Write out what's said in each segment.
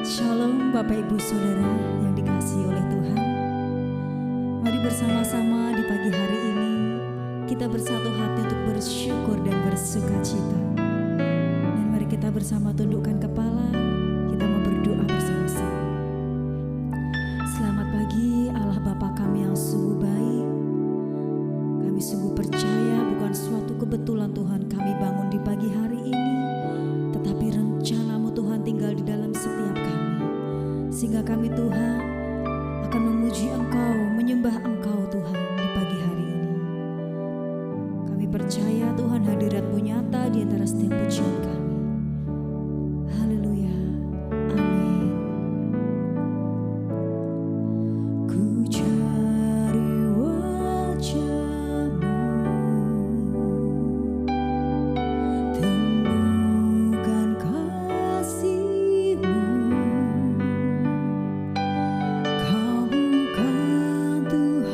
Shalom Bapak Ibu Saudara yang dikasihi oleh Tuhan. Mari bersama-sama di pagi hari ini kita bersatu hati untuk bersyukur dan bersukacita. Dan mari kita bersama tundukkan kepala, kita mau berdoa bersama-sama. Selamat pagi Allah Bapa kami yang sungguh baik. Kami sungguh percaya bukan suatu kebetulan Tuhan kami bangun di pagi hari ini, tetapi rencana-Mu Tuhan tinggal di dalam setiap kami. Sehingga kami Tuhan akan memuji Engkau, menyembah Engkau Tuhan di pagi hari ini. Kami percaya Tuhan hadirat-Mu nyata di antara setiap pujian kami. Haleluya, amin. Ku cari wajah-Mu, temukan kasih-Mu. Kau bukan Tuhan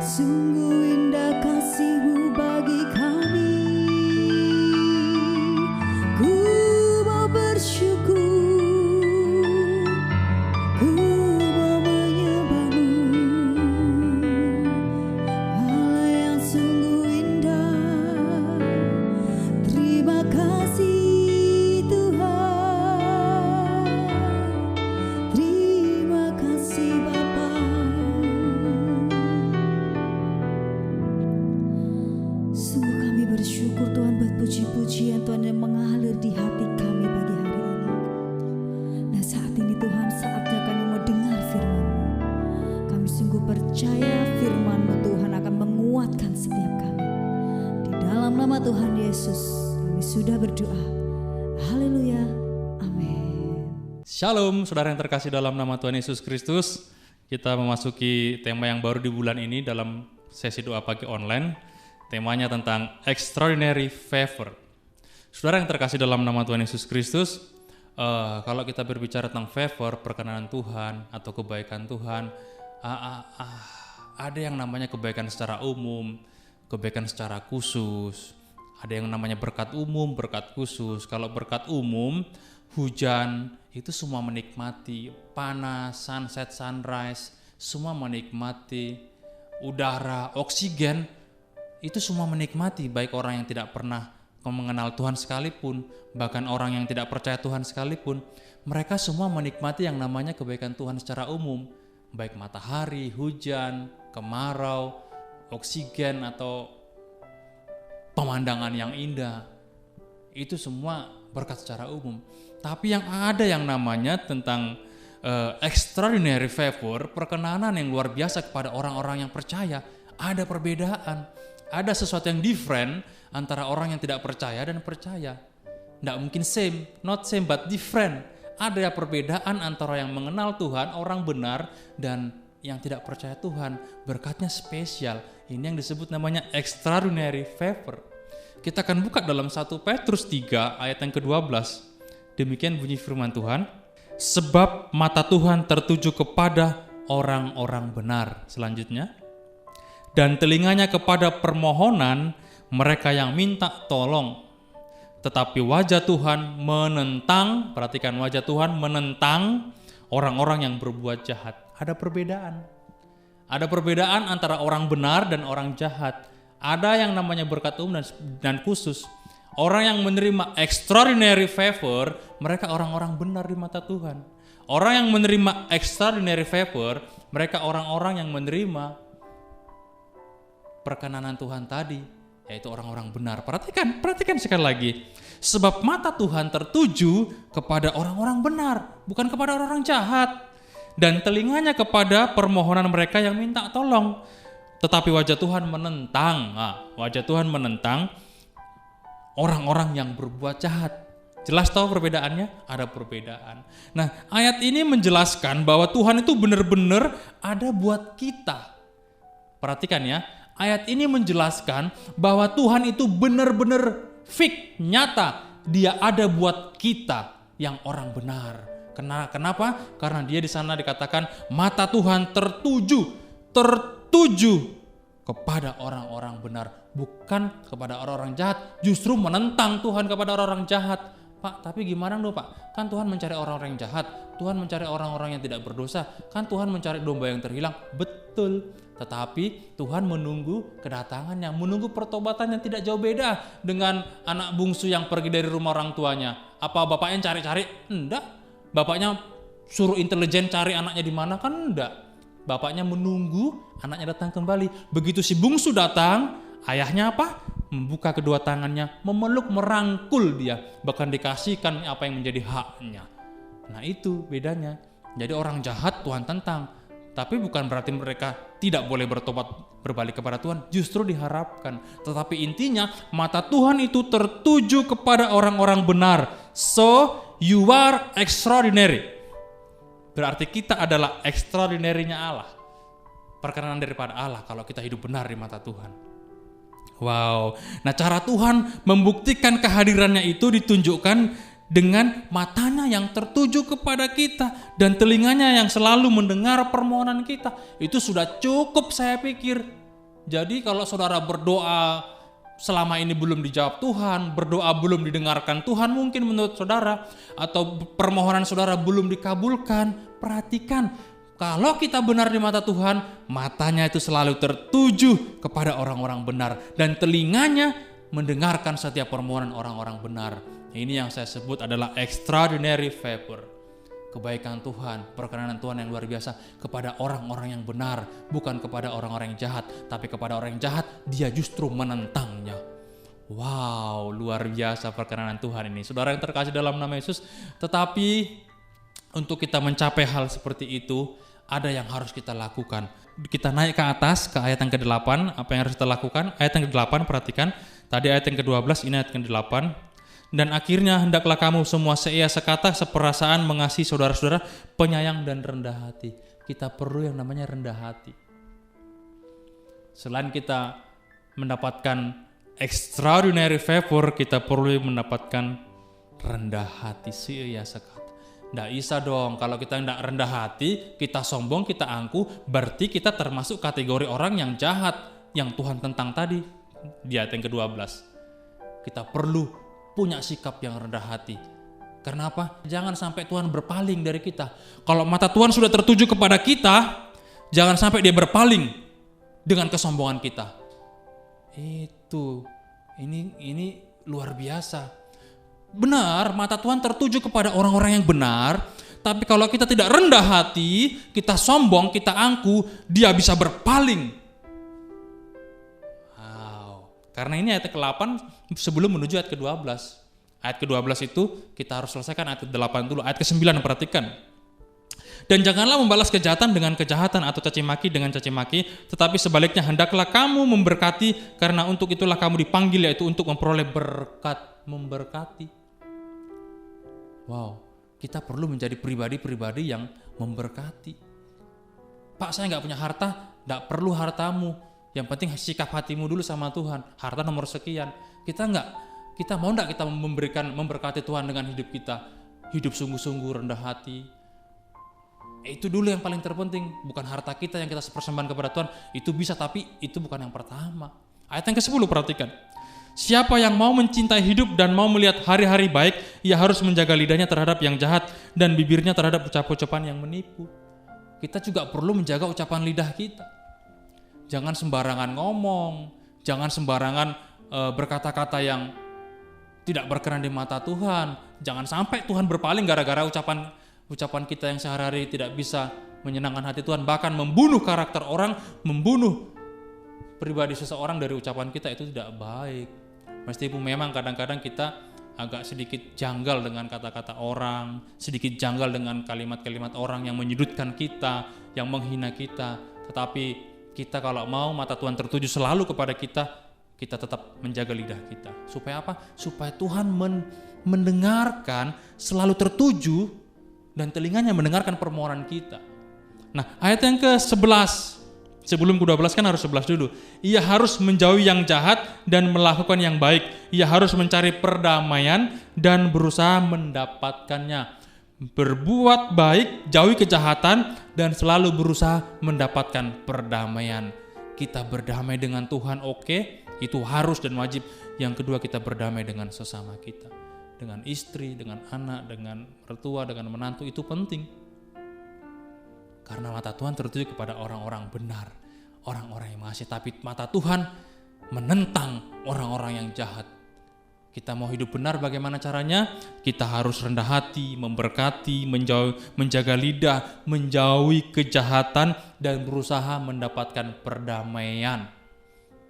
Sungguh indah kasih-Mu bagi kami. Ku mau bersyukur, ku mau menyembah-Mu, Allah yang sungguh indah. Terima kasih Tuhan, terima kasih Bapa. Sungguh kami bersyukur Tuhan buat puji-pujian Tuhan yang mengalir di hati kami pagi hari ini. Nah saat ini Tuhan, saatnya kami mau dengar firman-Mu. Kami sungguh percaya firman-Mu Tuhan akan menguatkan setiap kami. Di dalam nama Tuhan Yesus kami sudah berdoa. Haleluya. Amin. Shalom saudara yang terkasih dalam nama Tuhan Yesus Kristus. Kita memasuki tema yang baru di bulan ini dalam sesi doa pagi online. Temanya tentang extraordinary favor. Saudara yang terkasih dalam nama Tuhan Yesus Kristus, kalau kita berbicara tentang favor, perkenanan Tuhan atau kebaikan Tuhan, ada yang namanya kebaikan secara umum, kebaikan secara khusus, ada yang namanya berkat umum, berkat khusus. Kalau berkat umum, hujan itu semua menikmati, panas, sunset, sunrise, semua menikmati, udara, oksigen, itu semua menikmati, baik orang yang tidak pernah mengenal Tuhan sekalipun, bahkan orang yang tidak percaya Tuhan sekalipun, mereka semua menikmati yang namanya kebaikan Tuhan secara umum, baik matahari, hujan, kemarau, oksigen, atau pemandangan yang indah. Itu semua berkat secara umum. Tapi yang ada yang namanya tentang extraordinary favor, perkenanan yang luar biasa kepada orang-orang yang percaya, ada perbedaan. Ada sesuatu yang different antara orang yang tidak percaya dan percaya. Tidak mungkin same, not same but different. Ada perbedaan antara yang mengenal Tuhan, orang benar, dan yang tidak percaya Tuhan. Berkatnya spesial. Ini yang disebut namanya extraordinary favor. Kita akan buka dalam 1 Petrus 3 ayat yang ke-12. Demikian bunyi firman Tuhan. Sebab mata Tuhan tertuju kepada orang-orang benar. Selanjutnya. Dan telinganya kepada permohonan mereka yang minta tolong. Tetapi wajah Tuhan menentang, perhatikan wajah Tuhan menentang orang-orang yang berbuat jahat. Ada perbedaan. Ada perbedaan antara orang benar dan orang jahat. Ada yang namanya berkat umum dan khusus. Orang yang menerima extraordinary favor, mereka orang-orang benar di mata Tuhan. Orang yang menerima extraordinary favor, mereka orang-orang yang menerima perkenanan Tuhan tadi, yaitu orang-orang benar. Perhatikan sekali lagi. Sebab mata Tuhan tertuju kepada orang-orang benar, bukan kepada orang-orang jahat. Dan telinganya kepada permohonan mereka yang minta tolong. Tetapi wajah Tuhan menentang, wajah Tuhan menentang orang-orang yang berbuat jahat. Jelas tahu perbedaannya? Ada perbedaan. Nah, ayat ini menjelaskan bahwa Tuhan itu benar-benar ada buat kita. Perhatikan ya. Ayat ini menjelaskan bahwa Tuhan itu benar-benar fix, nyata. Dia ada buat kita yang orang benar. Kenapa? Karena dia di sana dikatakan mata Tuhan tertuju kepada orang-orang benar, bukan kepada orang-orang jahat. Justru menentang Tuhan kepada orang-orang jahat. Pak, tapi gimana dong Pak? Kan Tuhan mencari orang-orang yang jahat. Tuhan mencari orang-orang yang tidak berdosa. Kan Tuhan mencari domba yang terhilang. Betul. Tetapi Tuhan menunggu kedatangannya, menunggu pertobatan yang tidak jauh beda dengan anak bungsu yang pergi dari rumah orang tuanya. Apa bapaknya cari-cari? Enggak. Bapaknya suruh intelijen cari anaknya di mana? Kan enggak. Bapaknya menunggu anaknya datang kembali. Begitu si bungsu datang, ayahnya apa? Membuka kedua tangannya, memeluk, merangkul dia. Bahkan dikasihkan apa yang menjadi haknya. Nah itu bedanya. Jadi orang jahat Tuhan tentang. Tapi bukan berarti mereka tidak boleh bertobat berbalik kepada Tuhan. Justru diharapkan. Tetapi intinya mata Tuhan itu tertuju kepada orang-orang benar. So you are extraordinary. Berarti kita adalah extraordinary-nya Allah. Perkenanan daripada Allah kalau kita hidup benar di mata Tuhan. Wow. Nah cara Tuhan membuktikan kehadirannya itu ditunjukkan dengan matanya yang tertuju kepada kita dan telinganya yang selalu mendengar permohonan kita. Itu sudah cukup saya pikir. Jadi kalau saudara berdoa selama ini belum dijawab Tuhan, berdoa belum didengarkan Tuhan mungkin menurut saudara, atau permohonan saudara belum dikabulkan, perhatikan, kalau kita benar di mata Tuhan, matanya itu selalu tertuju kepada orang-orang benar dan telinganya mendengarkan setiap permohonan orang-orang benar. Ini yang saya sebut adalah extraordinary favor. Kebaikan Tuhan, perkenanan Tuhan yang luar biasa kepada orang-orang yang benar, bukan kepada orang-orang yang jahat, tapi kepada orang yang jahat dia justru menentangnya. Wow, luar biasa perkenanan Tuhan ini. Saudara yang terkasih dalam nama Yesus, tetapi untuk kita mencapai hal seperti itu, ada yang harus kita lakukan. Kita naik ke atas ke ayat yang ke-8, apa yang harus kita lakukan? Ayat yang ke-8, perhatikan. Tadi ayat yang ke-12, ini ayat yang ke-8. Dan akhirnya hendaklah kamu semua seia sekata seperasaan mengasihi saudara-saudara, penyayang dan rendah hati. Kita perlu yang namanya rendah hati. Selain kita mendapatkan extraordinary favor, kita perlu mendapatkan rendah hati, seia sekata. Nggak bisa dong, kalau kita nggak rendah hati, kita sombong, kita angkuh, berarti kita termasuk kategori orang yang jahat, yang Tuhan tentang tadi, di ayat yang ke-12. Kita perlu punya sikap yang rendah hati. Karena apa? Jangan sampai Tuhan berpaling dari kita. Kalau mata Tuhan sudah tertuju kepada kita, jangan sampai dia berpaling dengan kesombongan kita. Ini luar biasa. Benar, mata Tuhan tertuju kepada orang-orang yang benar, tapi kalau kita tidak rendah hati, kita sombong, kita angkuh, dia bisa berpaling. Karena ini ayat ke-8 sebelum menuju ayat ke-12. Ayat ke-12 itu kita harus selesaikan ayat ke-8 dulu. Ayat ke-9 perhatikan. Dan janganlah membalas kejahatan dengan kejahatan atau caci maki dengan caci maki, tetapi sebaliknya hendaklah kamu memberkati, karena untuk itulah kamu dipanggil, yaitu untuk memperoleh berkat, memberkati. Wow, kita perlu menjadi pribadi-pribadi yang memberkati. Pak, saya nggak punya harta, nggak perlu hartamu. Yang penting sikap hatimu dulu sama Tuhan. Harta nomor sekian. Kita mau enggak kita memberkati Tuhan dengan hidup kita? Hidup sungguh-sungguh, rendah hati. Itu dulu yang paling terpenting. Bukan harta kita yang kita persembahkan kepada Tuhan. Itu bisa, tapi itu bukan yang pertama. Ayat yang ke-10 perhatikan. Siapa yang mau mencintai hidup dan mau melihat hari-hari baik, ia harus menjaga lidahnya terhadap yang jahat dan bibirnya terhadap ucapan-ucapan yang menipu. Kita juga perlu menjaga ucapan lidah kita. Jangan sembarangan ngomong, jangan sembarangan berkata-kata yang tidak berkenan di mata Tuhan. Jangan sampai Tuhan berpaling gara-gara ucapan kita yang sehari-hari tidak bisa menyenangkan hati Tuhan, bahkan membunuh karakter orang, membunuh pribadi seseorang dari ucapan kita. Itu tidak baik. Meskipun memang kadang-kadang kita agak sedikit janggal dengan kata-kata orang, sedikit janggal dengan kalimat-kalimat orang yang menyudutkan kita, yang menghina kita, tetapi kita kalau mau mata Tuhan tertuju selalu kepada kita, kita tetap menjaga lidah kita. Supaya apa? Supaya Tuhan mendengarkan, selalu tertuju, dan telinganya mendengarkan permohonan kita. Nah, ayat yang ke-11, sebelum ke-12 kan harus 11 dulu. Ia harus menjauhi yang jahat dan melakukan yang baik. Ia harus mencari perdamaian dan berusaha mendapatkannya. Berbuat baik, jauhi kejahatan, dan selalu berusaha mendapatkan perdamaian. Kita berdamai dengan Tuhan, oke, itu harus dan wajib. Yang kedua, kita berdamai dengan sesama kita. Dengan istri, dengan anak, dengan mertua, dengan menantu, itu penting. Karena mata Tuhan tertuju kepada orang-orang benar, orang-orang yang mengasihi, tapi mata Tuhan menentang orang-orang yang jahat. Kita mau hidup benar, bagaimana caranya? Kita harus rendah hati, memberkati, menjaga lidah, menjauhi kejahatan, dan berusaha mendapatkan perdamaian.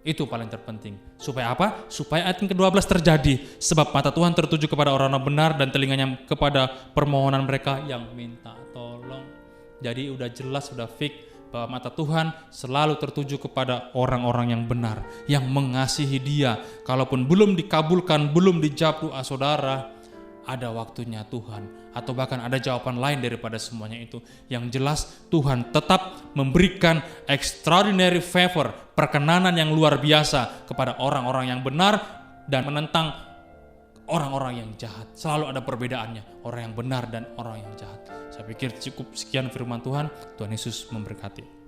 Itu paling terpenting. Supaya apa? Supaya ayat yang ke-12 terjadi. Sebab mata Tuhan tertuju kepada orang-orang benar dan telinganya kepada permohonan mereka yang minta tolong. Jadi udah jelas, udah fix bahwa mata Tuhan selalu tertuju kepada orang-orang yang benar, yang mengasihi Dia. Kalaupun belum dikabulkan, belum dijawab doa saudara, ada waktunya Tuhan, atau bahkan ada jawaban lain daripada semuanya itu. Yang jelas Tuhan tetap memberikan extraordinary favor, perkenanan yang luar biasa kepada orang-orang yang benar dan menentang orang-orang yang jahat. Selalu ada perbedaannya, orang yang benar dan orang yang jahat. Saya pikir cukup sekian firman Tuhan. Tuhan Yesus memberkati.